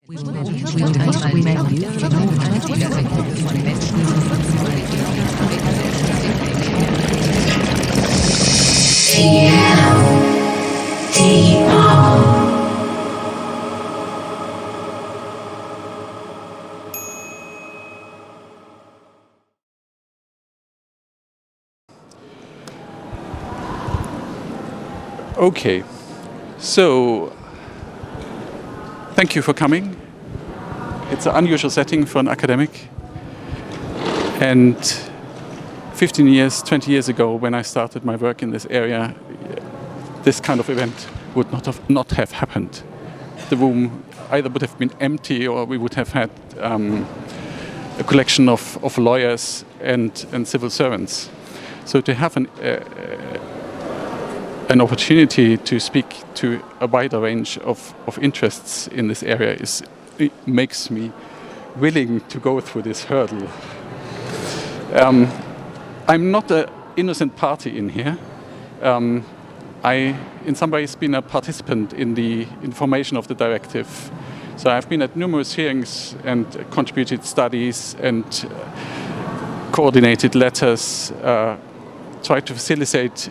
Okay, so thank you for coming. It's an unusual setting for an academic. And 15 years, 20 years ago, when I started my work in this area, this kind of event would not have happened. The room either would have been empty, or we would have had a collection of lawyers and civil servants. So to have an opportunity to speak to a wider range of interests in this area it makes me willing to go through this hurdle. I'm not an innocent party in here. I, in some ways, been a participant in the information of the directive. So I've been at numerous hearings and contributed studies and coordinated letters, tried to facilitate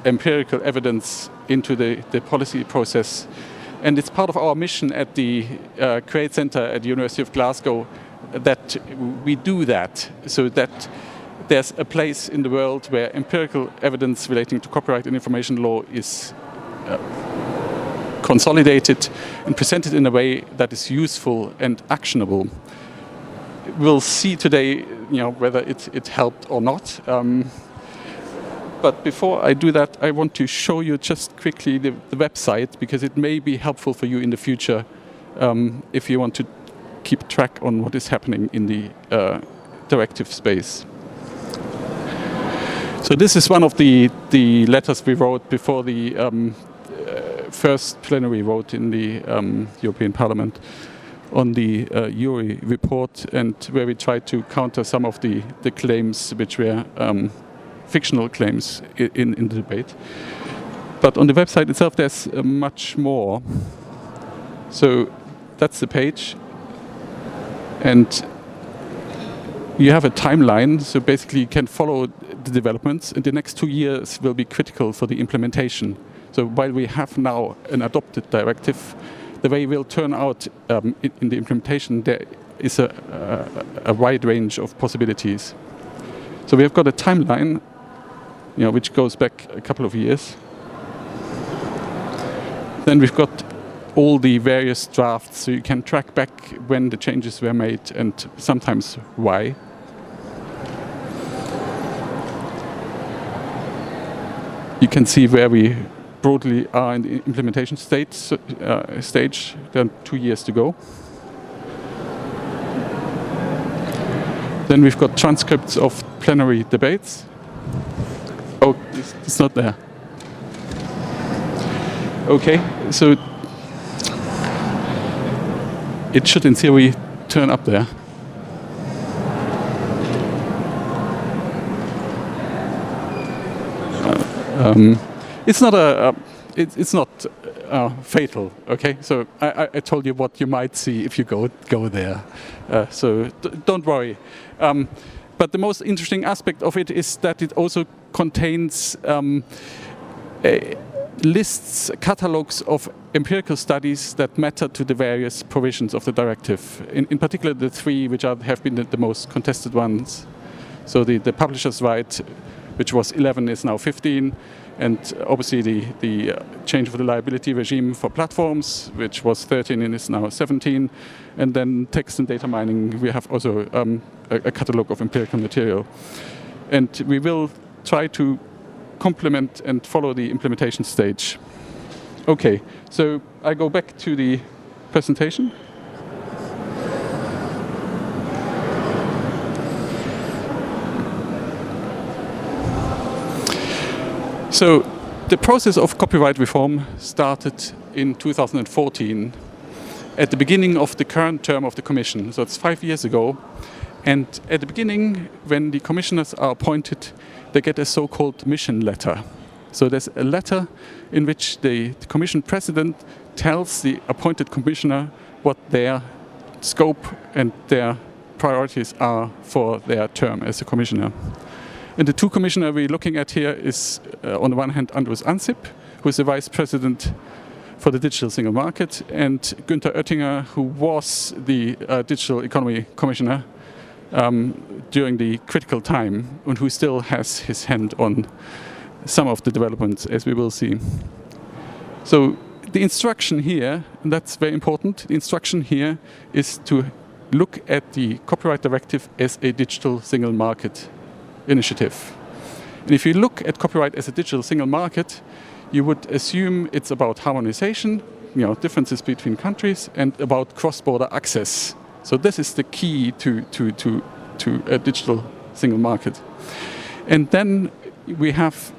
empirical evidence into the policy process. And it's part of our mission at the Create Center at the University of Glasgow that we do that, so that there's a place in the world where empirical evidence relating to copyright and information law is consolidated and presented in a way that is useful and actionable. We'll see today, whether it helped or not. But before I do that, I want to show you just quickly the website, because it may be helpful for you in the future if you want to keep track on what is happening in the directive space. So this is one of the letters we wrote before the first plenary vote in the European Parliament on the URI report, and where we tried to counter some of the claims which were fictional claims in the debate. But on the website itself there's much more. So that's the page, and you have a timeline, so basically you can follow the developments, and the next 2 years will be critical for the implementation. So while we have now an adopted directive, the way it will turn out in the implementation, there is a wide range of possibilities. So we have got a timeline which goes back a couple of years. Then we've got all the various drafts, so you can track back when the changes were made and sometimes why. You can see where we broadly are in the implementation stage. There are 2 years to go. Then we've got transcripts of plenary debates. Oh, it's not there. Okay, so it should in theory turn up there. It's not fatal. Okay, so I told you what you might see if you go there. So don't worry. But the most interesting aspect of it is that it also contains lists, catalogues of empirical studies that matter to the various provisions of the directive. In particular, the three which have been the most contested ones. So the publisher's right, which was 11, is now 15. And obviously the change of the liability regime for platforms, which was 13 and is now 17. And then text and data mining, we have also a catalogue of empirical material. And we will try to complement and follow the implementation stage. Okay, so I go back to the presentation. So the process of copyright reform started in 2014 at the beginning of the current term of the Commission. So it's 5 years ago. And at the beginning, when the commissioners are appointed, they get a so-called mission letter. So there's a letter in which the Commission President tells the appointed commissioner what their scope and their priorities are for their term as a commissioner. And the two commissioners we're looking at here is, on the one hand, Andrus Ansip, who is the vice president for the digital single market, and Günther Oettinger, who was the digital economy commissioner during the critical time, and who still has his hand on some of the developments, as we will see. So the instruction here, and that's very important, the instruction here is to look at the copyright directive as a digital single market initiative. And if you look at copyright as a digital single market, you would assume it's about harmonization, differences between countries, and about cross-border access. So this is the key to a digital single market. And then we have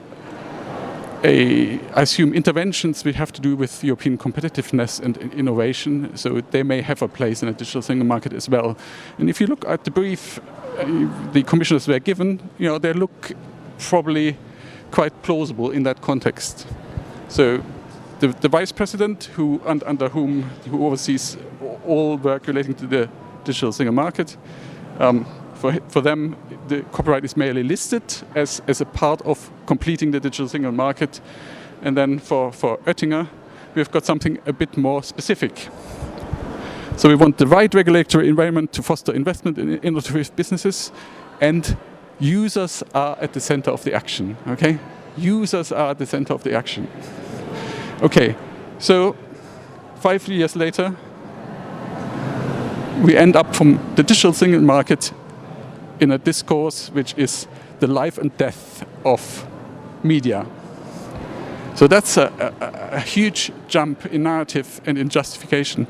I assume interventions we have to do with European competitiveness and innovation, so they may have a place in a digital single market as well. And if you look at the brief the commissioners were given, they look probably quite plausible in that context. So the vice president who oversees all work relating to the digital single market, for them the copyright is merely listed as a part of completing the digital single market. And then for Oettinger, we've got something a bit more specific. So we want the right regulatory environment to foster investment in innovative businesses, and users are at the center of the action. Okay, users are at the center of the action. Okay, so 5 years later, we end up from the digital single market in a discourse which is the life and death of media. So that's a huge jump in narrative and in justification.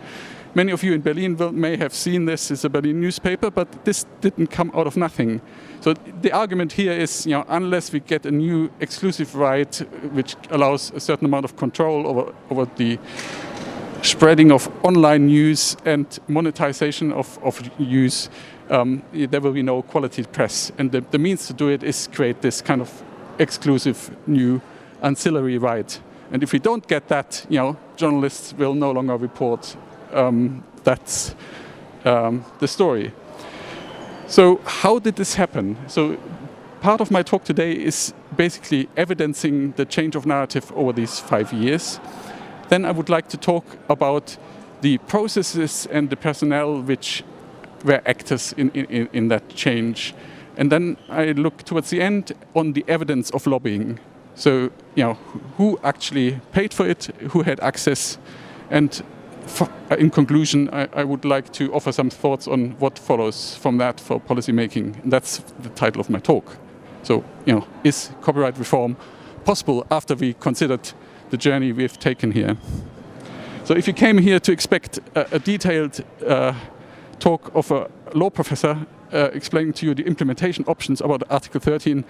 Many of you in Berlin may have seen this. It's a Berlin newspaper, but this didn't come out of nothing. So the argument here is, unless we get a new exclusive right which allows a certain amount of control over the spreading of online news and monetization of use, there will be no quality press. And the means to do it is create this kind of exclusive new ancillary right. And if we don't get that, journalists will no longer report. That's the story. So how did this happen? So part of my talk today is basically evidencing the change of narrative over these 5 years. Then I would like to talk about the processes and the personnel which were actors in that change. And then I look towards the end on the evidence of lobbying. So, who actually paid for it, who had access, and in conclusion, I would like to offer some thoughts on what follows from that for policy making. And that's the title of my talk. So, is copyright reform possible after we considered the journey we've taken here? So if you came here to expect a detailed talk of a law professor explaining to you the implementation options about Article 13,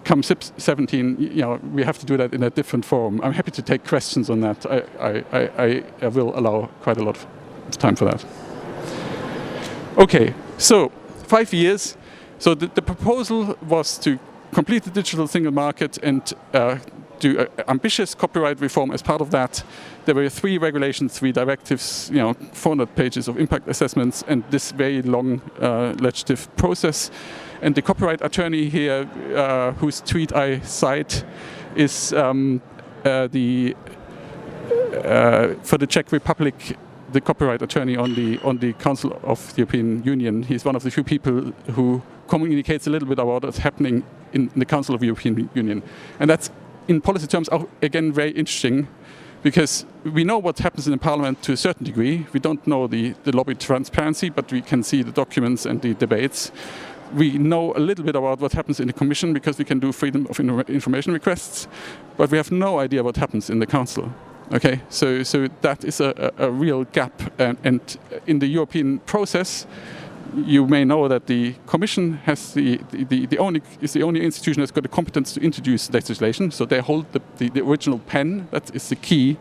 come 17, we have to do that in a different forum. I'm happy to take questions on that. I will allow quite a lot of time for that. Okay, so 5 years. So the proposal was to complete the digital single market and do ambitious copyright reform as part of that. There were 3 regulations, 3 directives, 400 pages of impact assessments, and this very long legislative process. And the copyright attorney here, whose tweet I cite, is for the Czech Republic, the copyright attorney on the Council of the European Union. He's one of the few people who communicates a little bit about what's happening in the Council of the European Union. And that's, in policy terms, again, very interesting, because we know what happens in the Parliament to a certain degree. We don't know the lobby transparency, but we can see the documents and the debates. We know a little bit about what happens in the Commission because we can do freedom of information requests, but we have no idea what happens in the Council. Okay, so that is a real gap, and in the European process, you may know that the Commission has is the only institution that's got the competence to introduce legislation. So they hold the original pen. That is the key,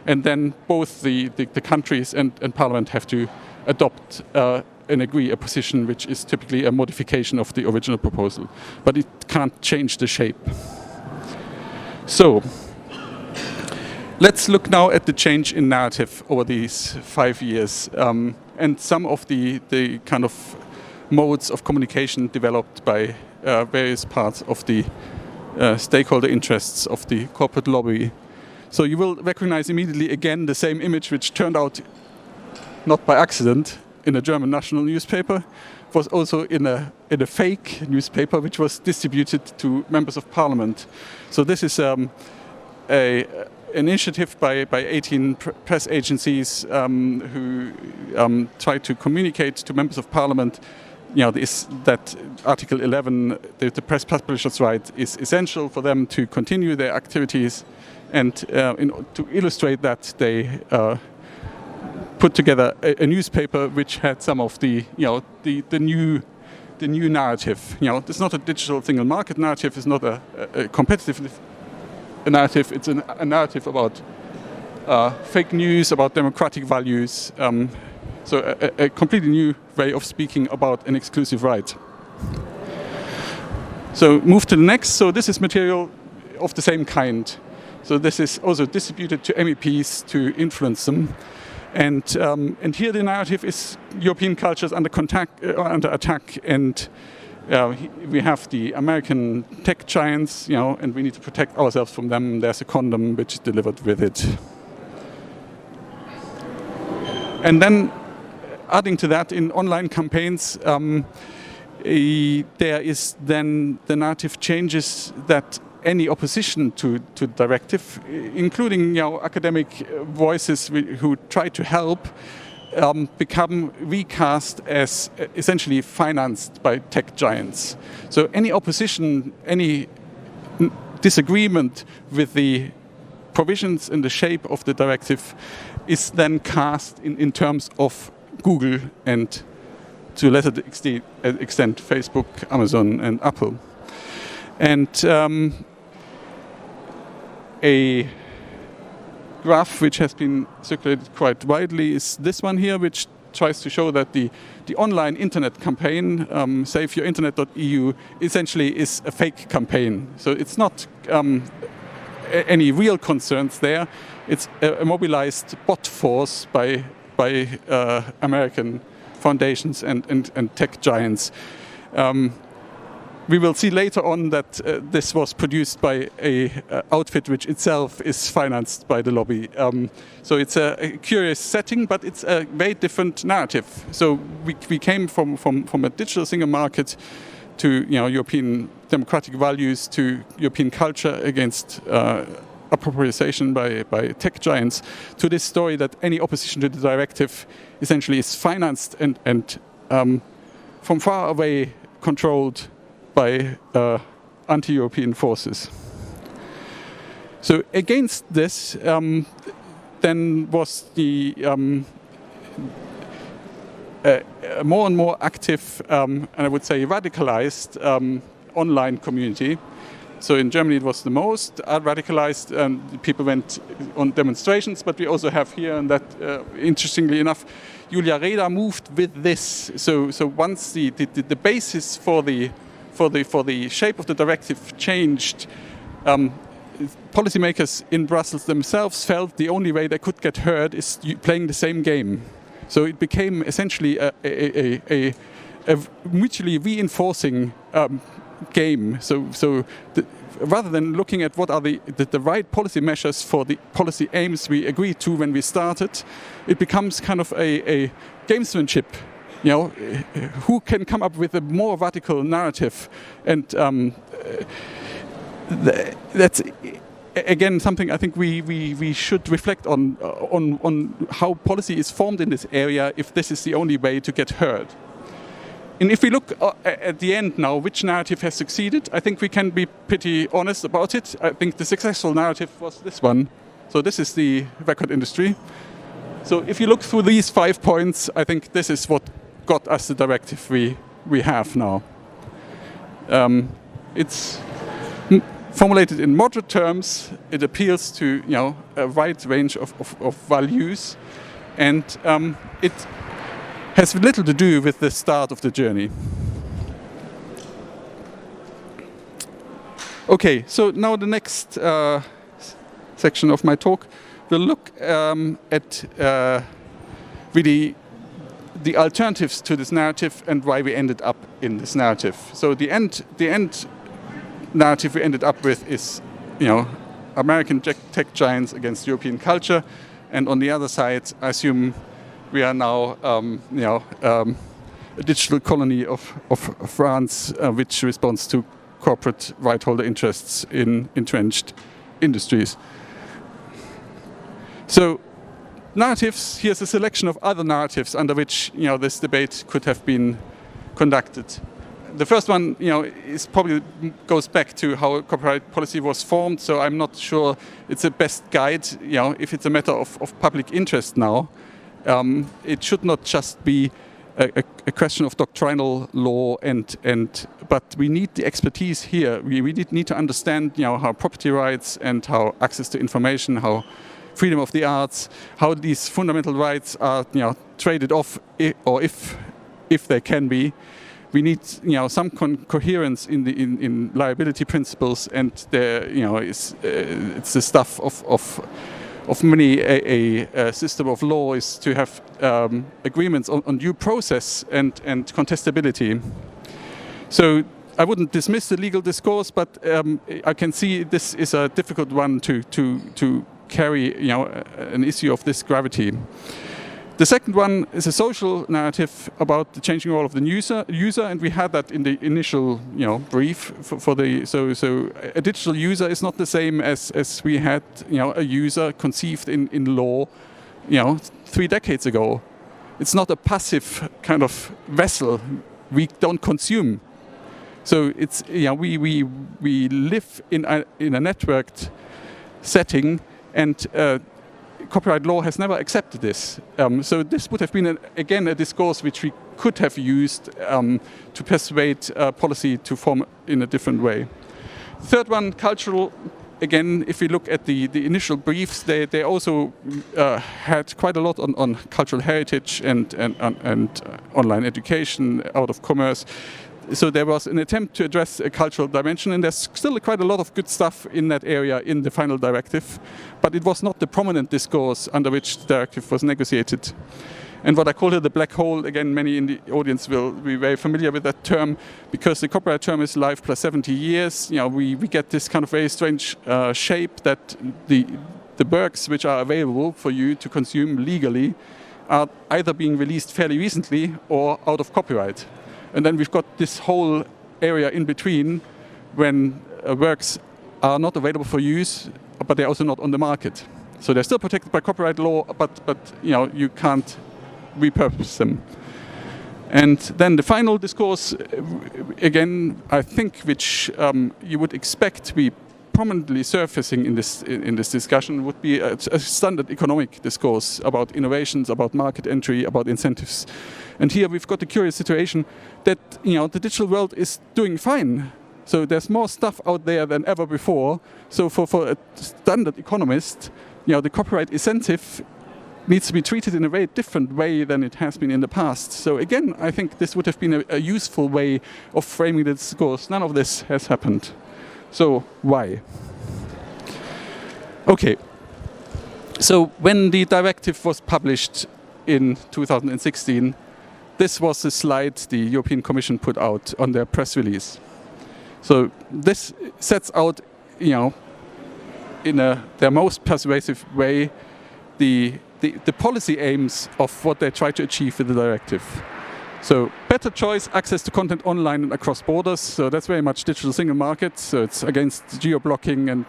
and then both the countries and Parliament have to adopt and agree a position which is typically a modification of the original proposal, but it can't change the shape. So Let's look now at the change in narrative over these 5 years and some of the kind of modes of communication developed by various parts of the stakeholder interests of the corporate lobby. So you will recognize immediately again the same image, which turned out not by accident in a German national newspaper, was also in a fake newspaper which was distributed to members of parliament. So this is an initiative by 18 press agencies who try to communicate to members of parliament, that Article 11, the press publishers' right, is essential for them to continue their activities, and to illustrate that, they put together a newspaper which had some of the new narrative. It's not a digital single market narrative. It's not a competitive narrative. It's a narrative about fake news, about democratic values. So a completely new way of speaking about an exclusive right. So move to the next. So this is material of the same kind. So this is also distributed to MEPs to influence them. And here the narrative is European cultures under attack, and we have the American tech giants, and we need to protect ourselves from them. There's a condom which is delivered with it. And then adding to that, in online campaigns, there is then the narrative changes that any opposition to the directive, including academic voices who try to help, become recast as essentially financed by tech giants. So any opposition, any disagreement with the provisions in the shape of the directive is then cast in terms of Google and, to a lesser extent, Facebook, Amazon, and Apple. And a graph which has been circulated quite widely is this one here, which tries to show that the online internet campaign, SaveYourInternet.eu, essentially is a fake campaign. So it's not any real concerns there. It's a mobilized bot force by American foundations and tech giants. We will see later on that this was produced by a outfit which itself is financed by the lobby. So it's a curious setting, but it's a very different narrative. So we came from a digital single market to European democratic values, to European culture against appropriation by tech giants, to this story that any opposition to the directive essentially is financed and from far away controlled by anti-European forces. So against this, then was the more and more active, and I would say radicalized, online community. So in Germany it was the most radicalized, and people went on demonstrations, but we also have here, and that interestingly enough, Julia Reda moved with this. So once the basis for the shape of the directive changed, policymakers in Brussels themselves felt the only way they could get heard is playing the same game. So it became essentially a mutually reinforcing game. So rather than looking at what are the right policy measures for the policy aims we agreed to when we started, it becomes kind of a gamesmanship. Who can come up with a more radical narrative, and that's again something I think we should reflect on how policy is formed in this area if this is the only way to get heard. And if we look at the end now, which narrative has succeeded, I think we can be pretty honest about it. I think the successful narrative was this one. So this is the record industry. So if you look through these 5 points, I think this is what got us the directive we have now. It's formulated in moderate terms. It appeals to a wide range of values, and it has little to do with the start of the journey. Okay, so now the next section of my talk we'll look at really the alternatives to this narrative and why we ended up in this narrative. So the end narrative we ended up with is, American tech giants against European culture, and on the other side, I assume we are now, a digital colony of France, which responds to corporate right-holder interests in entrenched industries. So, narratives. Here's a selection of other narratives under which this debate could have been conducted. The first one, is probably goes back to how copyright policy was formed. So I'm not sure it's the best guide. If it's a matter of public interest now, it should not just be a question of doctrinal law, but we need the expertise here. We need to understand, how property rights and how access to information, how freedom of the arts, how these fundamental rights are, traded off, or if they can be. We need, some coherence in liability principles, and it's the stuff of many a system of law is to have agreements on due process and contestability. So I wouldn't dismiss the legal discourse, but I can see this is a difficult one to carry, an issue of this gravity. The second one is a social narrative about the changing role of the user, and we had that in the initial, brief so a digital user is not the same as we had, a user conceived in law, 3 decades ago. It's not a passive kind of vessel. We don't consume. So it's, we live in a networked setting, and copyright law has never accepted this. So this would have been, again, a discourse which we could have used to persuade policy to form in a different way. Third one, cultural. Again, if we look at the initial briefs, they also had quite a lot on cultural heritage and online education, out of commerce. So there was an attempt to address a cultural dimension, and there's still quite a lot of good stuff in that area in the final directive, but it was not the prominent discourse under which the directive was negotiated. And what I call here the black hole, again, many in the audience will be very familiar with that term, because the copyright term is life plus 70 years. We get this kind of very strange shape that the works which are available for you to consume legally are either being released fairly recently or out of copyright. And then we've got this whole area in between when works are not available for use, but they're also not on the market. So they're still protected by copyright law, but you can't repurpose them. And then the final discourse, again, I think, which you would expect to be prominently surfacing in this discussion, would be a standard economic discourse about innovations, about market entry, about incentives. And here we've got a curious situation that the digital world is doing fine. So there's more stuff out there than ever before. So for a standard economist, the copyright incentive needs to be treated in a very different way than it has been in the past. So again, I think this would have been a useful way of framing the discourse. None of this has happened. So why? Okay. So when the directive was published in 2016, this was the slide the European Commission put out on their press release. So this sets out, in their most persuasive way, the policy aims of what they try to achieve with the directive. So better choice, access to content online and across borders. So that's very much digital single market. So it's against geo-blocking, and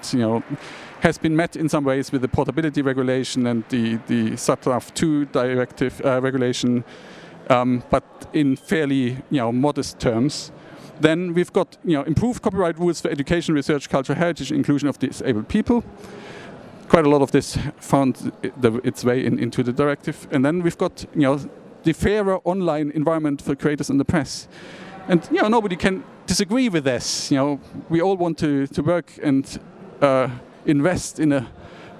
has been met in some ways with the portability regulation and the SATRAF 2 directive regulation, but in fairly modest terms. Then we've got improved copyright rules for education, research, culture, heritage, inclusion of disabled people. Quite a lot of this found its way into the directive. And then we've got the fairer online environment for creators and the press. And nobody can disagree with this. We all want to work and invest in a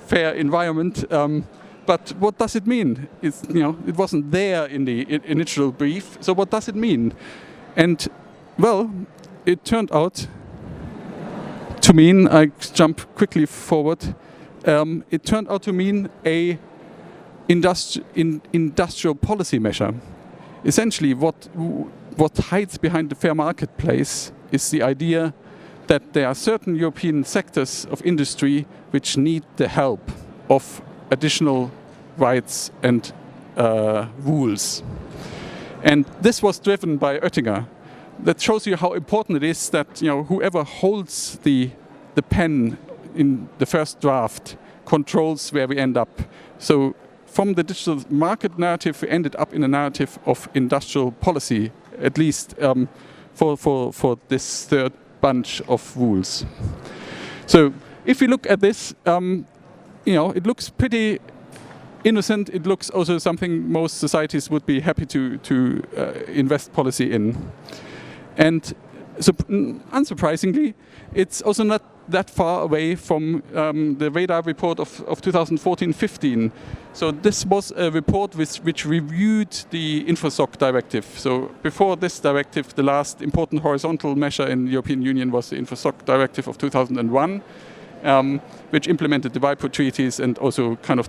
fair environment. But what does it mean? It wasn't there in the initial brief. So what does it mean? And well, it turned out to mean, I jump quickly forward, it turned out to mean a industrial policy measure. Essentially, what hides behind the fair marketplace is the idea that there are certain European sectors of industry which need the help of additional rights and rules. And this was driven by Oettinger. That shows you how important it is that whoever holds the pen in the first draft controls where we end up. So from the digital market narrative, we ended up in a narrative of industrial policy, at least for this third bunch of rules. So if we look at this, it looks pretty innocent. It looks also something most societies would be happy to invest policy in. And so, unsurprisingly, it's also not that far away from the radar report of 2014-15. So this was a report which reviewed the InfoSoc directive. So before this directive, the last important horizontal measure in the European Union was the InfoSoc directive of 2001, which implemented the WIPO treaties and also kind of,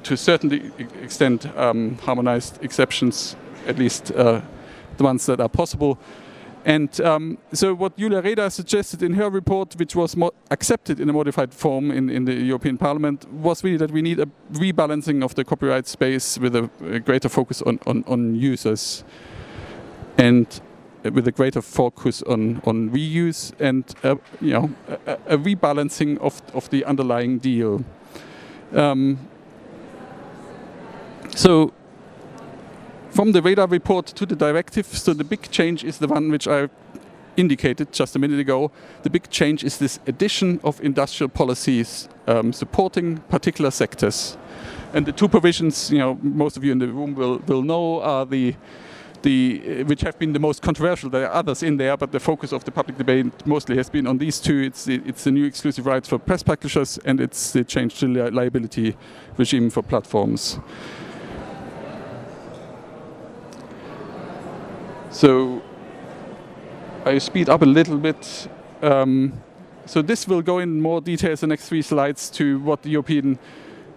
to a certain extent, harmonized exceptions, at least the ones that are possible. And so what Julia Reda suggested in her report, which was accepted in a modified form in the European Parliament, was really that we need a rebalancing of the copyright space with a greater focus on users and with a greater focus on reuse and a rebalancing of the underlying deal. So from the radar report to the directive, so the big change is the one which I indicated just a minute ago. The big change is this addition of industrial policies supporting particular sectors. And the two provisions, most of you in the room will know are the which have been the most controversial. There are others in there, but the focus of the public debate mostly has been on these two. It's the new exclusive rights for press publishers, and it's the change to liability regime for platforms. So I speed up a little bit. So this will go in more details the next 3 slides to what the European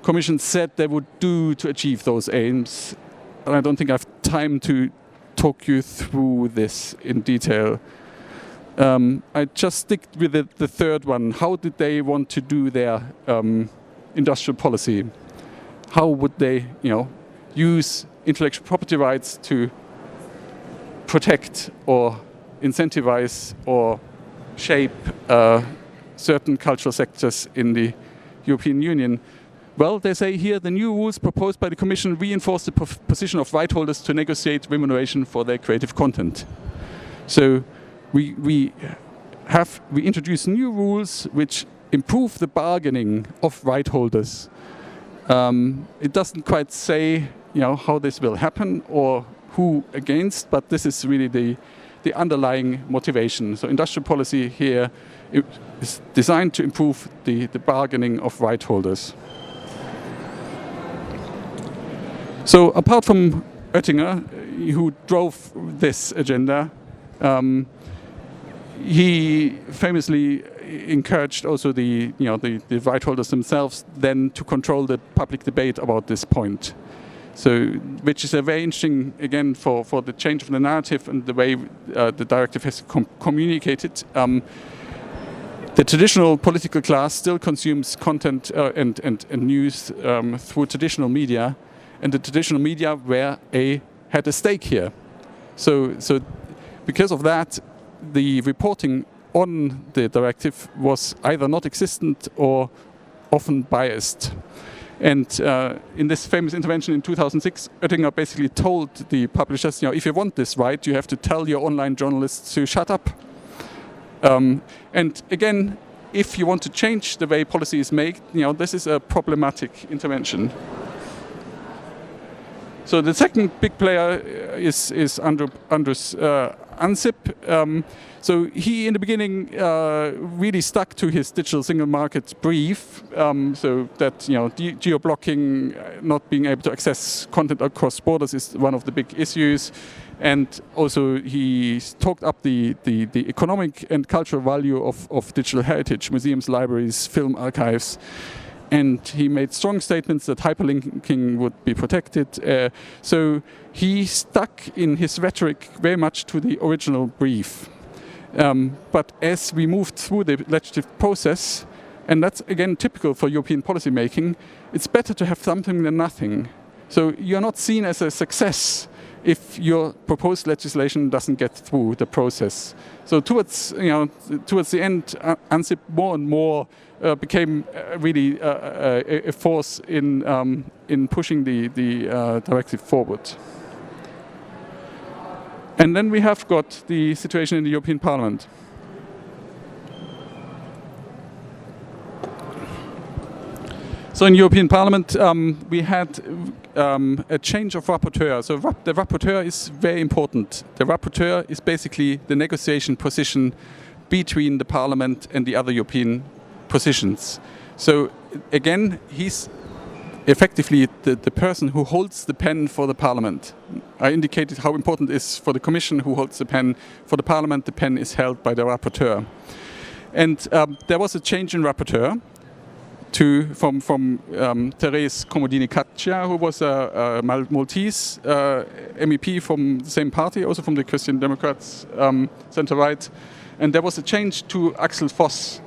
Commission said they would do to achieve those aims. And I don't think I have time to talk you through this in detail. I just stick with the third one. How did they want to do their industrial policy? How would they, use intellectual property rights to protect or incentivize or shape certain cultural sectors in the European Union? Well, they say here the new rules proposed by the Commission reinforce the position of right holders to negotiate remuneration for their creative content. So we introduce new rules which improve the bargaining of right holders. It doesn't quite say how this will happen or who against, but this is really the underlying motivation. So industrial policy here is designed to improve the bargaining of right holders. So apart from Oettinger, who drove this agenda, he famously encouraged also the right holders themselves then to control the public debate about this point. So, which is a very interesting, again, for the change of the narrative and the way the directive has communicated. The traditional political class still consumes content and news through traditional media, and the traditional media had a stake here. So because of that, the reporting on the directive was either not existent or often biased. And in this famous intervention in 2006, Oettinger basically told the publishers, if you want this right, you have to tell your online journalists to shut up. And again, if you want to change the way policy is made, this is a problematic intervention. So the second big player is Andrus Ansip. So he, in the beginning, really stuck to his digital single market brief. So that geo-blocking, not being able to access content across borders, is one of the big issues. And also he talked up the economic and cultural value of digital heritage, museums, libraries, film archives. and he made strong statements that hyperlinking would be protected. So he stuck in his rhetoric very much to the original brief. But as we moved through the legislative process, and that's again typical for European policy making, it's better to have something than nothing. So you're not seen as a success if your proposed legislation doesn't get through the process. So towards the end, Ansip more and more became really a force in pushing the directive forward. And then we have got the situation in the European Parliament. So in European Parliament, we had a change of rapporteur. So the rapporteur is very important. The rapporteur is basically the negotiation position between the Parliament and the other European positions. So again, he's effectively the person who holds the pen for the Parliament. I indicated how important it is for the Commission who holds the pen. For the Parliament, the pen is held by the rapporteur. And there was a change in rapporteur from Therese Comodini-Caccia, who was a Maltese MEP from the same party, also from the Christian Democrats, centre-right. And there was a change to Axel Voss.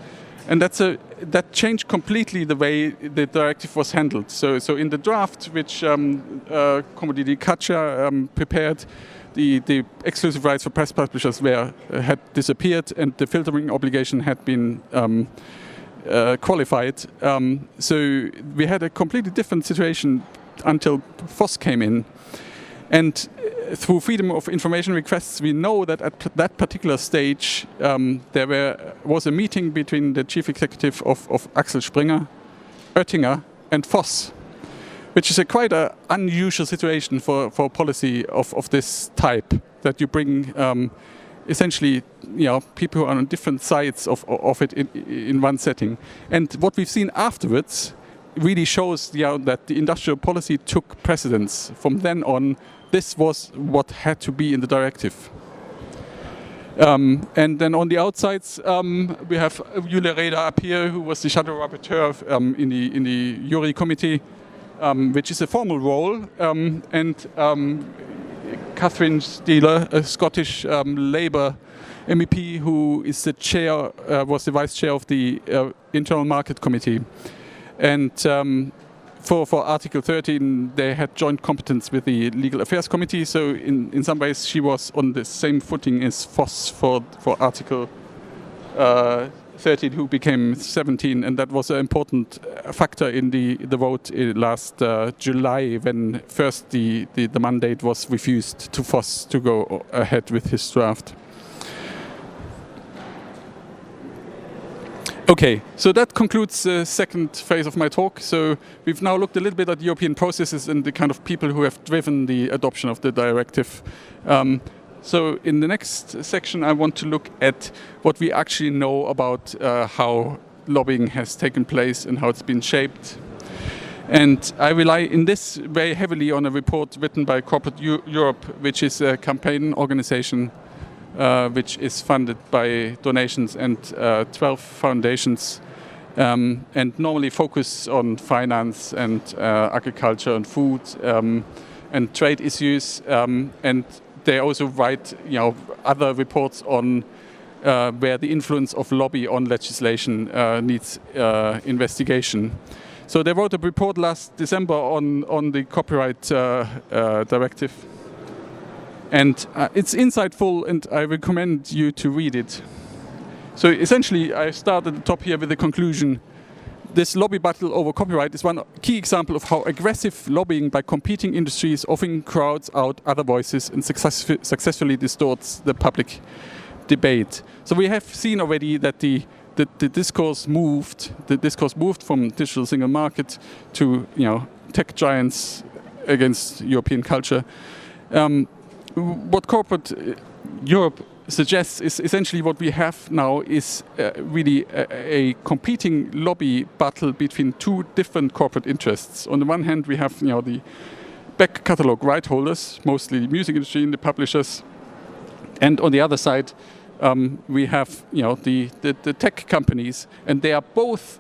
And that changed completely the way the directive was handled. So in the draft, which Comodini-Caccia prepared, the exclusive rights for press publishers had disappeared, and the filtering obligation had been qualified. So we had a completely different situation until Voss came in. And through freedom of information requests, we know that at that particular stage there was a meeting between the chief executive of Axel Springer, Oettinger and Voss, which is quite an unusual situation for policy of this type, that you bring essentially people who are on different sides of it in one setting. And what we've seen afterwards really shows that the industrial policy took precedence. From then on, this was what had to be in the directive. And then on the outsides, we have Julia Reda up here, who was the shadow rapporteur in the Jury committee, which is a formal role, and Catherine Steeler, a Scottish Labour MEP, who is the chair, was the vice chair of the Internal Market Committee. And for Article 13, they had joint competence with the Legal Affairs Committee. So in some ways, she was on the same footing as Voss for Article 13, who became 17. And that was an important factor in the vote last July, when first the mandate was refused to Voss to go ahead with his draft. Okay, so that concludes the second phase of my talk. So we've now looked a little bit at European processes and the kind of people who have driven the adoption of the directive. So in the next section, I want to look at what we actually know about how lobbying has taken place and how it's been shaped. And I rely in this very heavily on a report written by Corporate Europe, which is a campaign organization which is funded by donations and 12 foundations, and normally focus on finance and agriculture and food and trade issues. And they also write, other reports on where the influence of lobby on legislation needs investigation. So they wrote a report last December on the copyright directive. And it's insightful, and I recommend you to read it. So essentially, I start at the top here with the conclusion. This lobby battle over copyright is one key example of how aggressive lobbying by competing industries often crowds out other voices and successfully distorts the public debate. So we have seen already that the discourse moved. The discourse moved from digital single market to tech giants against European culture. What Corporate Europe suggests is essentially what we have now is really a competing lobby battle between two different corporate interests. On the one hand, we have the back catalogue right holders, mostly the music industry and the publishers, and on the other side, we have the tech companies, and they are both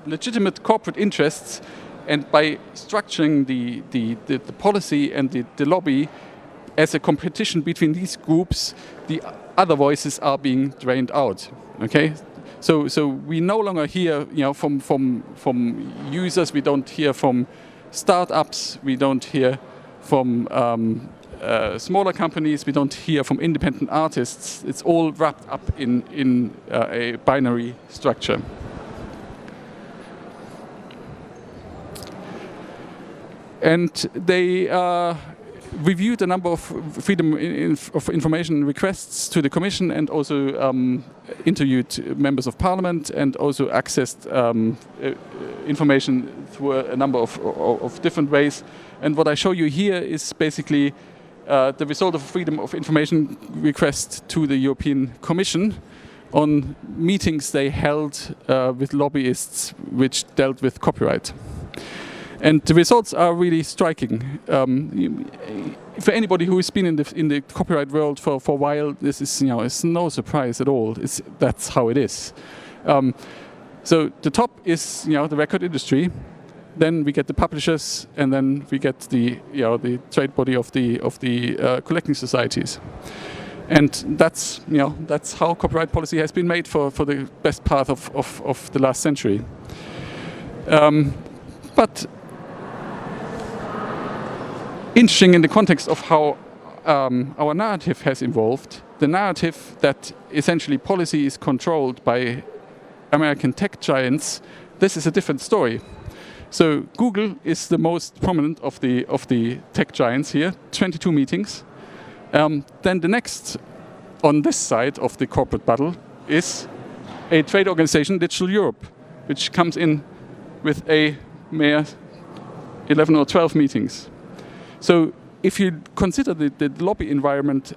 legitimate corporate interests. And by structuring the policy and the lobby as a competition between these groups, the other voices are being drained out. Okay, so we no longer hear from users. We don't hear from startups. We don't hear from smaller companies. We don't hear from independent artists. It's all wrapped up in a binary structure. And they reviewed a number of freedom of information requests to the Commission, and also interviewed members of Parliament, and also accessed information through a number of different ways. And what I show you here is basically the result of a freedom of information request to the European Commission on meetings they held with lobbyists which dealt with copyright. And the results are really striking. For anybody who has been in the copyright world for a while, this is it's no surprise at all. That's how it is. So the top is the record industry. Then we get the publishers, and then we get the trade body of the collecting societies. And that's how copyright policy has been made for the best part of the last century. But interesting in the context of how our narrative has evolved, the narrative that essentially policy is controlled by American tech giants, this is a different story. So Google is the most prominent of the tech giants here, 22 meetings. Then the next on this side of the corporate battle is a trade organization, Digital Europe, which comes in with a mere 11 or 12 meetings. So if you consider the lobby environment,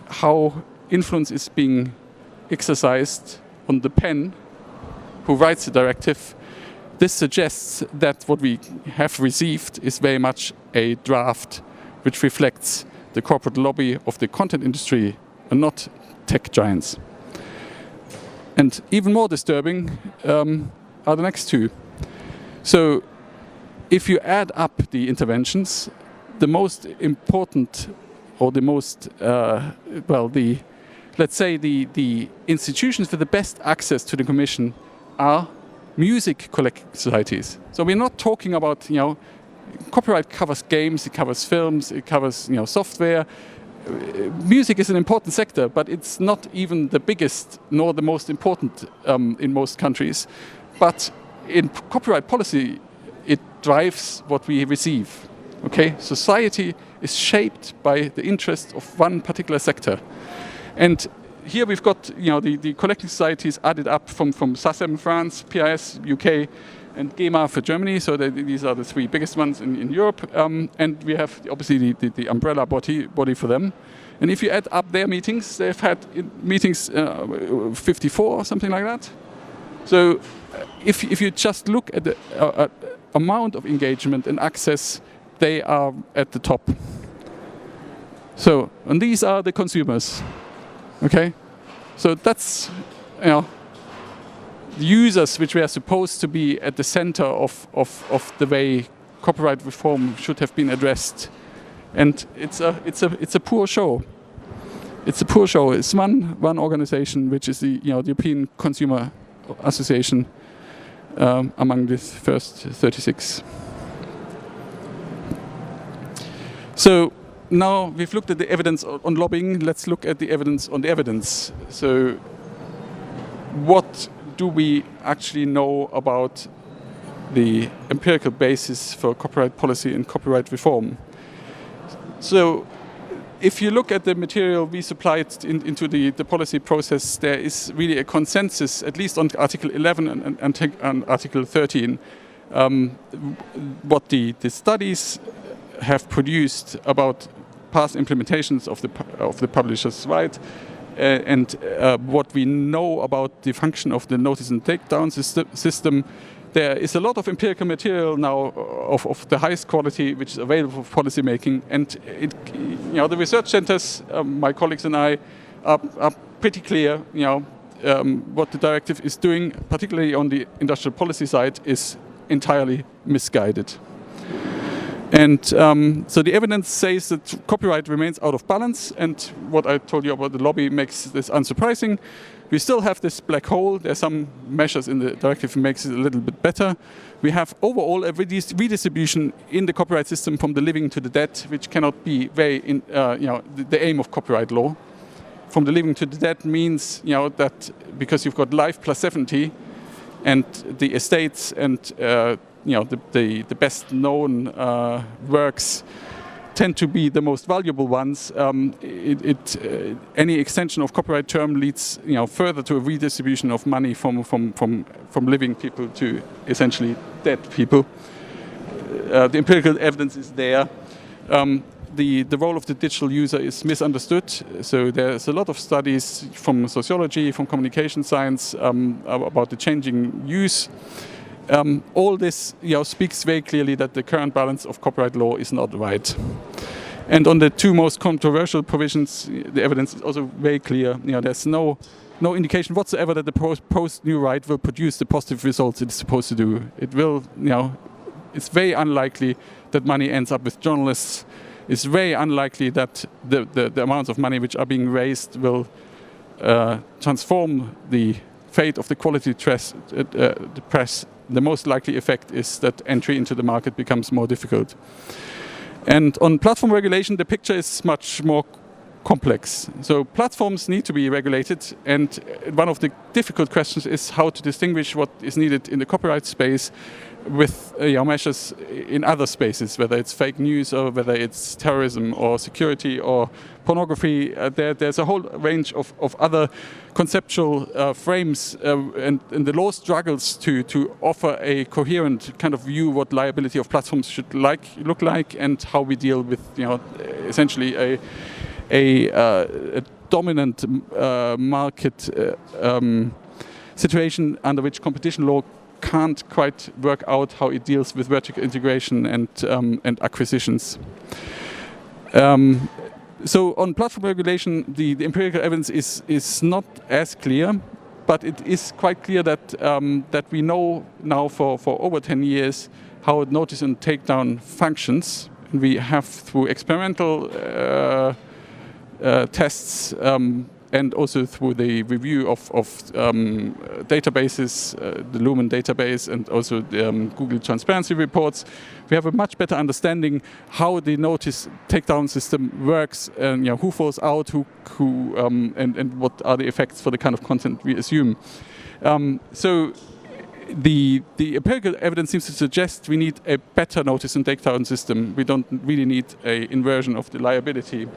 how influence is being exercised on the pen who writes the directive, this suggests that what we have received is very much a draft which reflects the corporate lobby of the content industry and not tech giants. And even more disturbing are the next two. So if you add up the interventions, the most important, or the most, let's say the institutions with the best access to the Commission are music collecting societies. So we're not talking about, copyright covers games, it covers films, it covers, software. Music is an important sector, but it's not even the biggest nor the most important in most countries. But in copyright policy, it drives what we receive. Okay, society is shaped by the interests of one particular sector, and here we've got the collecting societies added up from SACEM France, PIS UK, and GEMA for Germany. So these are the three biggest ones in Europe, and we have obviously the umbrella body for them. And if you add up their meetings, they've had meetings 54 or something like that. So if you just look at the amount of engagement and access, they are at the top. So, and these are the consumers. Okay, so that's the users which were supposed to be at the center of the way copyright reform should have been addressed, and it's a poor show. It's a poor show. It's one organization, which is the European Consumer Association, among the first 36. So now we've looked at the evidence on lobbying, let's look at the evidence on the evidence. So what do we actually know about the empirical basis for copyright policy and copyright reform? So if you look at the material we supplied into the policy process, there is really a consensus, at least on Article 11 and Article 13, what the studies have produced about past implementations of the publisher's right, and what we know about the function of the notice and takedown system. There is a lot of empirical material now of the highest quality which is available for policy making, and the research centers, my colleagues and I, are pretty clear, what the directive is doing, particularly on the industrial policy side, is entirely misguided. And so the evidence says that copyright remains out of balance, and what I told you about the lobby makes this unsurprising. We still have this black hole. There are some measures in the directive that makes it a little bit better. We have overall a redistribution in the copyright system from the living to the dead, which cannot be the aim of copyright law. From the living to the dead means, that because you've got life plus 70, and the estates and the best known works tend to be the most valuable ones. Any extension of copyright term leads further to a redistribution of money from living people to essentially dead people. The empirical evidence is there. The role of the digital user is misunderstood. So there's a lot of studies from sociology, from communication science about the changing use. All this speaks very clearly that the current balance of copyright law is not right. And on the two most controversial provisions, the evidence is also very clear. There's no indication whatsoever that the proposed new right will produce the positive results it's supposed to do. It will, it's very unlikely that money ends up with journalists. It's very unlikely that the amounts of money which are being raised will transform the fate of the quality press. The most likely effect is that entry into the market becomes more difficult. And on platform regulation, the picture is much more complex. So platforms need to be regulated, and one of the difficult questions is how to distinguish what is needed in the copyright space with measures in other spaces, whether it's fake news or whether it's terrorism or security or pornography. There's a whole range of other conceptual frames, and the law struggles to offer a coherent kind of view what liability of platforms should look like, and how we deal with essentially a dominant market situation under which competition law can't quite work out how it deals with vertical integration and acquisitions. So on platform regulation, the empirical evidence is not as clear, but it is quite clear that we know now for over 10 years how notice and takedown functions. We have, through experimental tests and also through the review of databases, the Lumen database, and also Google transparency reports, we have a much better understanding how the notice takedown system works, and who falls out, and what are the effects for the kind of content we assume. So the empirical evidence seems to suggest we need a better notice and takedown system. We don't really need an inversion of the liability.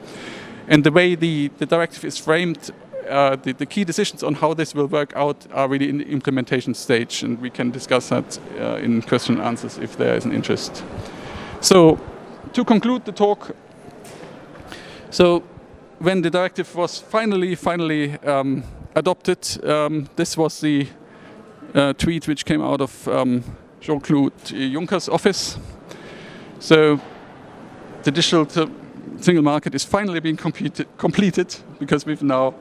And the way the directive is framed, the key decisions on how this will work out are really in the implementation stage, and we can discuss that in question and answers if there is an interest. So, to conclude the talk, so when the directive was finally adopted, this was the tweet which came out of Jean-Claude Juncker's office. So the digital single market is finally being completed because we've now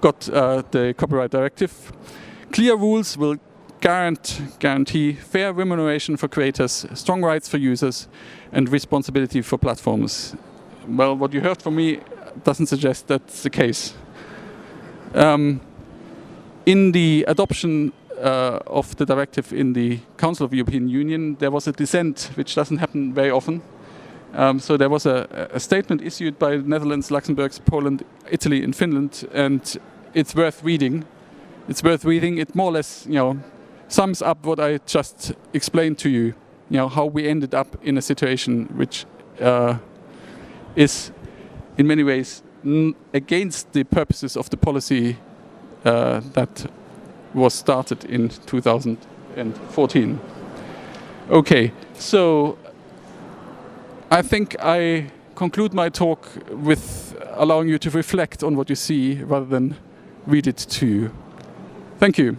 got the copyright directive. Clear rules will guarantee fair remuneration for creators, strong rights for users, and responsibility for platforms. Well, what you heard from me doesn't suggest that's the case. In the adoption of the directive in the Council of the European Union, there was a dissent, which doesn't happen very often. So there was a statement issued by the Netherlands, Luxembourg, Poland, Italy, and Finland, and it's worth reading. It's worth reading. It more or less, sums up what I just explained to you. How we ended up in a situation which is, in many ways, against the purposes of the policy that was started in 2014. Okay, so I think I conclude my talk with allowing you to reflect on what you see rather than read it to you. Thank you.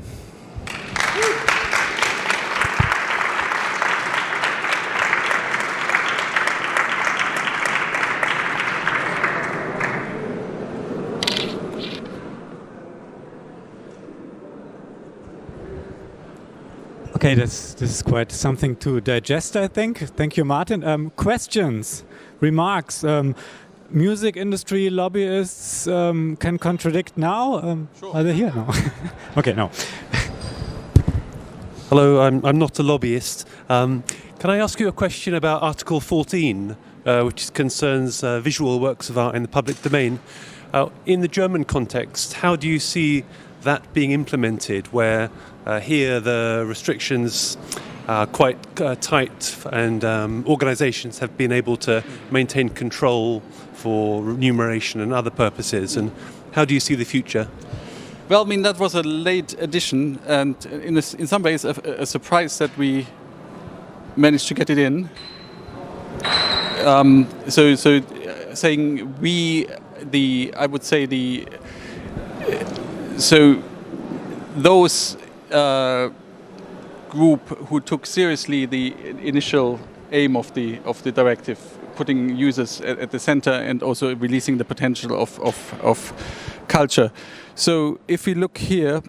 Okay, this is quite something to digest, I think. Thank you, Martin. Questions, remarks. Music industry lobbyists can contradict now. Sure. Are they here? No. Okay, no. Hello, I'm not a lobbyist. Can I ask you a question about Article 14, which concerns visual works of art in the public domain? In the German context, how do you see that being implemented, where here the restrictions are quite tight and organisations have been able to maintain control for remuneration and other purposes, and how do you see the future? Well, I mean, that was a late addition, and in some ways a surprise that we managed to get it in. So saying I would say so those group who took seriously the initial aim of the directive, putting users at the center and also releasing the potential of culture. So if we look here,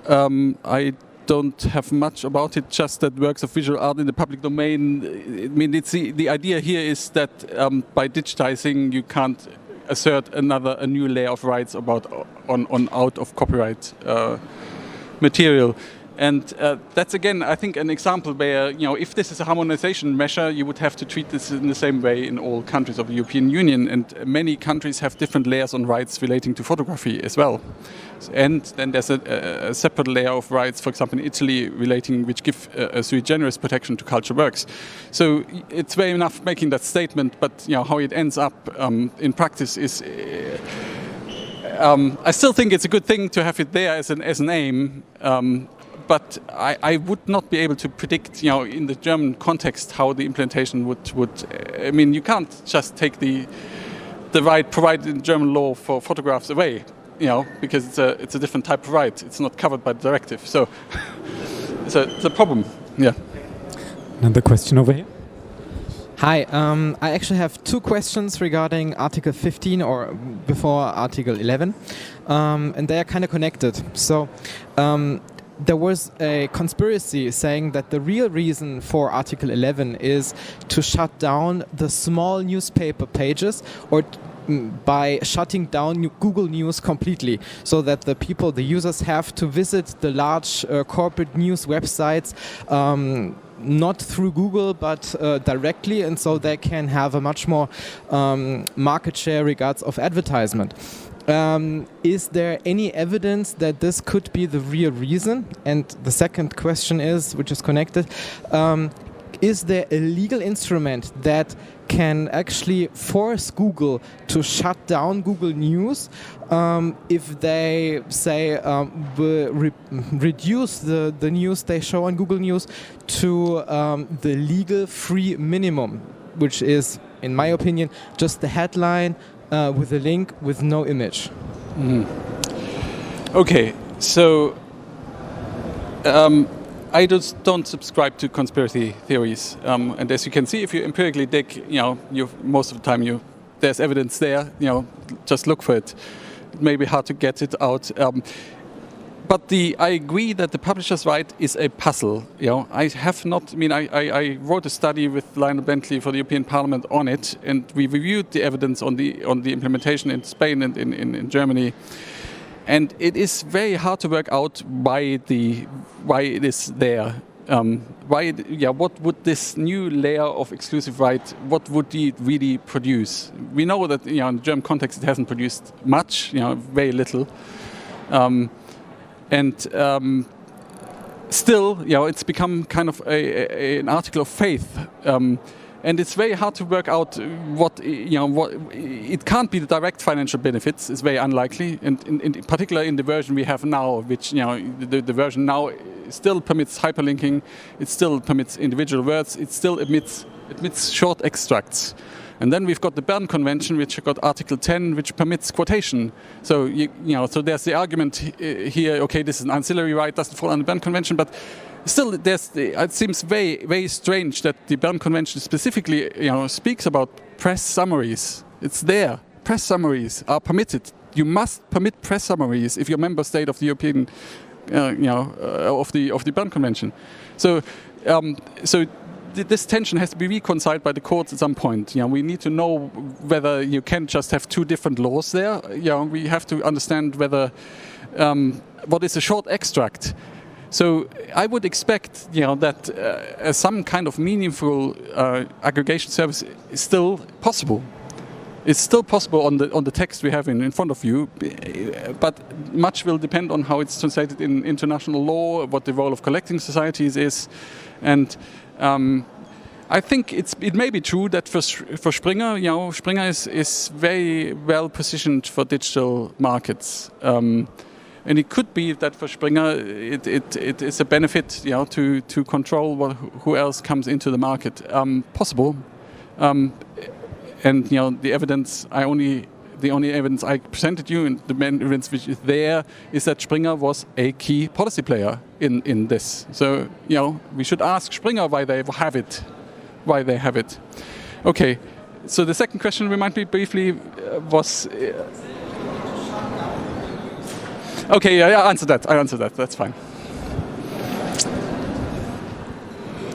I don't have much about it, just that works of visual art in the public domain. I mean, it's the idea here is that by digitizing you can't assert a new layer of rights on out of copyright material. And that's, again, I think, an example where, if this is a harmonization measure, you would have to treat this in the same way in all countries of the European Union. And many countries have different layers on rights relating to photography as well. And then there's a separate layer of rights, for example, in Italy, which give a sui generis protection to cultural works. So it's very enough making that statement, but how it ends up in practice is... I still think it's a good thing to have it there as an aim. But I would not be able to predict, in the German context, how the implementation would. I mean, you can't just take the right provided in German law for photographs away, because it's a different type of right. It's not covered by the directive, so it's a problem. Yeah. Another question over here. Hi, I actually have two questions regarding Article 15 or before Article 11, and they are kind of connected. So. There was a conspiracy saying that the real reason for Article 11 is to shut down the small newspaper pages, or by shutting down Google News completely, so that the users have to visit the large corporate news websites not through Google but directly, and so they can have a much more market share regards of advertisement. Is there any evidence that this could be the real reason? And the second question is, which is connected, is there a legal instrument that can actually force Google to shut down Google News if they say reduce the news they show on Google News to the legal free minimum, which is, in my opinion, just the headline with a link with no image. Okay, so I just don't subscribe to conspiracy theories, and as you can see, if you empirically dig, most of the time there's evidence there. Just look for it. It may be hard to get it out. But I agree that the publisher's right is a puzzle. I have not. I mean, I wrote a study with Lionel Bentley for the European Parliament on it, and we reviewed the evidence on the implementation in Spain and in Germany. And it is very hard to work out why it is there. What would this new layer of exclusive right? What would it really produce? We know that in the German context it hasn't produced much. Very little. And still, it's become kind of an article of faith, and it's very hard to work out what it can't be the direct financial benefits. It's very unlikely, and in particular in the version we have now, which the version now still permits hyperlinking, it still permits individual words, it still admits short extracts. And then we've got the Bern Convention, which got Article 10, which permits quotation. So so there's the argument here. Okay, this is an ancillary right, doesn't fall under the Bern Convention, but still, it seems very, very strange that the Bern Convention specifically, speaks about press summaries. It's there. Press summaries are permitted. You must permit press summaries if you're a member state of the European of the Bern Convention. So this tension has to be reconciled by the courts at some point. We need to know whether you can just have two different laws there. We have to understand whether what is a short extract. So I would expect, that some kind of meaningful aggregation service is still possible. It's still possible on the text we have in front of you, but much will depend on how it's translated in international law, what the role of collecting societies is, and I think it may be true that for Springer, Springer is very well positioned for digital markets. And it could be that for Springer, it is a benefit, to control who else comes into the market. Possible, and the only evidence I presented you, and the main evidence which is there, is that Springer was a key policy player in this. So we should ask Springer why they have it. Okay. So the second question, remind me briefly, was. Okay, I answered that. That's fine.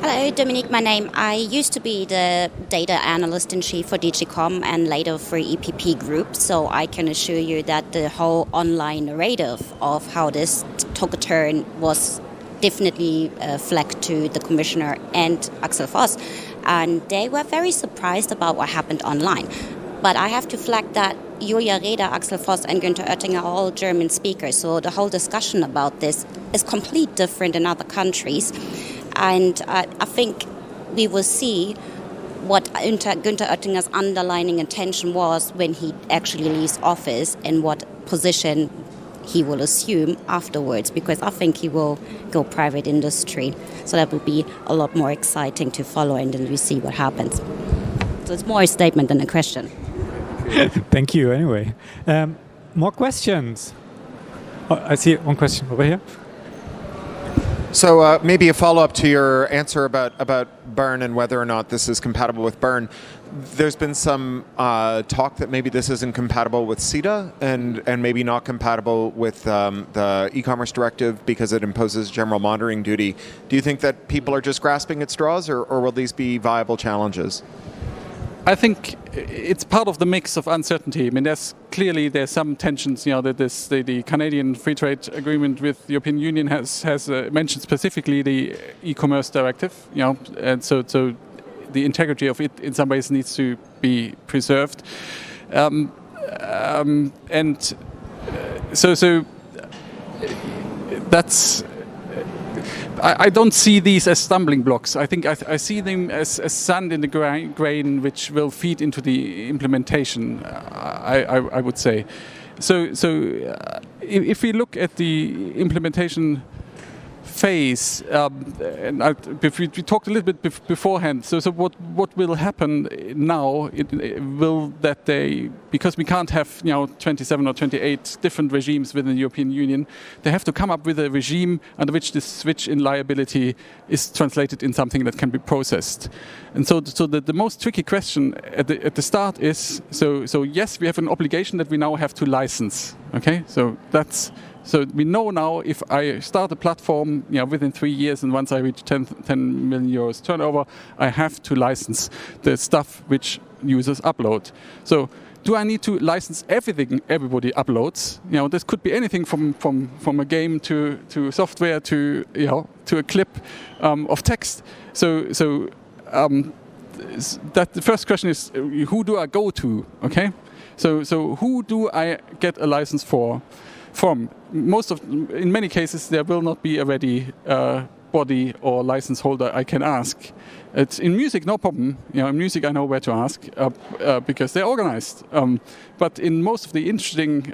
Hello, Dominique, my name. I used to be the data analyst-in-chief for DigiCom and later for EPP Group, so I can assure you that the whole online narrative of how this took a turn was definitely flagged to the commissioner and Axel Voss, and they were very surprised about what happened online. But I have to flag that Julia Reda, Axel Voss and Günther Oettinger are all German speakers, so the whole discussion about this is completely different in other countries. And I think we will see what Günther Oettinger's underlying intention was when he actually leaves office and what position he will assume afterwards, because I think he will go private industry. So that will be a lot more exciting to follow, and then we see what happens. So it's more a statement than a question. Thank you, anyway. More questions? Oh, I see one question over here. So maybe a follow-up to your answer about Bern and whether or not this is compatible with Bern. There's been some talk that maybe this isn't compatible with CETA and maybe not compatible with the e-commerce directive because it imposes general monitoring duty. Do you think that people are just grasping at straws, or will these be viable challenges? I think it's part of the mix of uncertainty. I mean, there's some tensions. That the Canadian Free Trade Agreement with the European Union has mentioned specifically the e-commerce directive. And so the integrity of it in some ways needs to be preserved. So that's. I don't see these as stumbling blocks. I think I see them as sand in the grain, which will feed into the implementation. I would say. So if we look at the implementation phase, and we talked a little bit beforehand. So what will happen now? Will that because we can't have 27 or 28 different regimes within the European Union, they have to come up with a regime under which this switch in liability is translated in something that can be processed. And so the most tricky question at the start is so yes, we have an obligation that we now have to license. Okay, so we know now if I start a platform, within 3 years, and once I reach 10 million euros turnover, I have to license the stuff which users upload. So do I need to license everything everybody uploads? This could be anything from a game to software to a clip of text. So that the first question is, who do I go to? Okay, so who do I get a license from? In many cases, there will not be a ready body or license holder I can ask. It's in music, no problem. In music, I know where to ask because they're organized. But in most of the interesting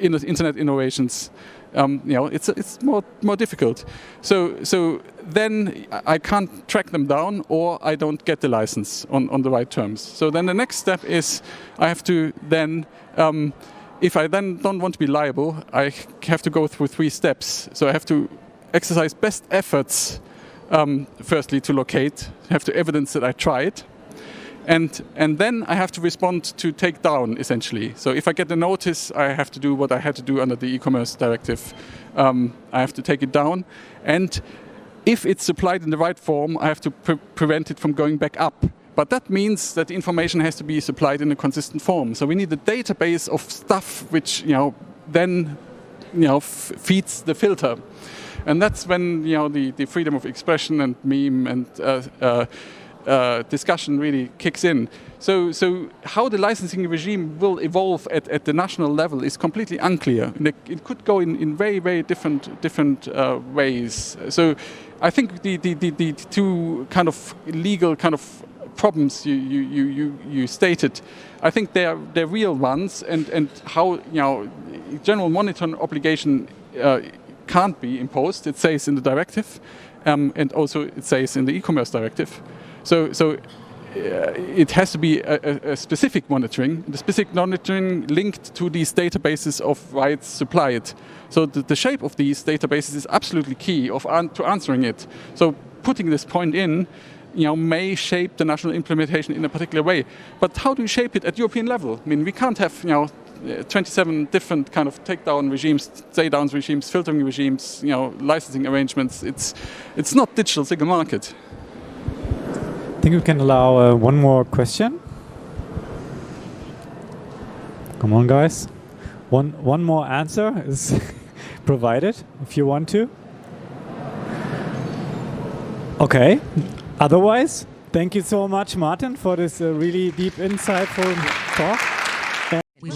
internet innovations, it's more difficult. So then I can't track them down, or I don't get the license on the right terms. So then the next step is I have to then. If I then don't want to be liable, I have to go through 3 steps. So I have to exercise best efforts, firstly, to locate. I have to evidence that I tried. And then I have to respond to take down, essentially. So if I get a notice, I have to do what I had to do under the e-commerce directive. I have to take it down. And if it's supplied in the right form, I have to prevent it from going back up. But that means that the information has to be supplied in a consistent form. So we need a database of stuff which, then, feeds the filter. And that's when, the freedom of expression and meme and discussion really kicks in. So how the licensing regime will evolve at the national level is completely unclear. It could go in very, very different ways. So I think the two kind of legal kind of problems you stated, I think they're real ones, and how general monitoring obligation can't be imposed. It says in the directive, and also it says in the e-commerce directive. So it has to be a specific monitoring. The specific monitoring linked to these databases of rights supplied. So the shape of these databases is absolutely key to answering it. So putting this point in, may shape the national implementation in a particular way. But how do you shape it at European level? I mean, we can't have 27 different kind of takedown regimes, takedowns regimes, filtering regimes, licensing arrangements. It's not digital single market. I think we can allow one more question. Come on, guys. One more answer is provided if you want to. Okay. Otherwise, thank you so much, Martin, for this really deep, insightful talk. We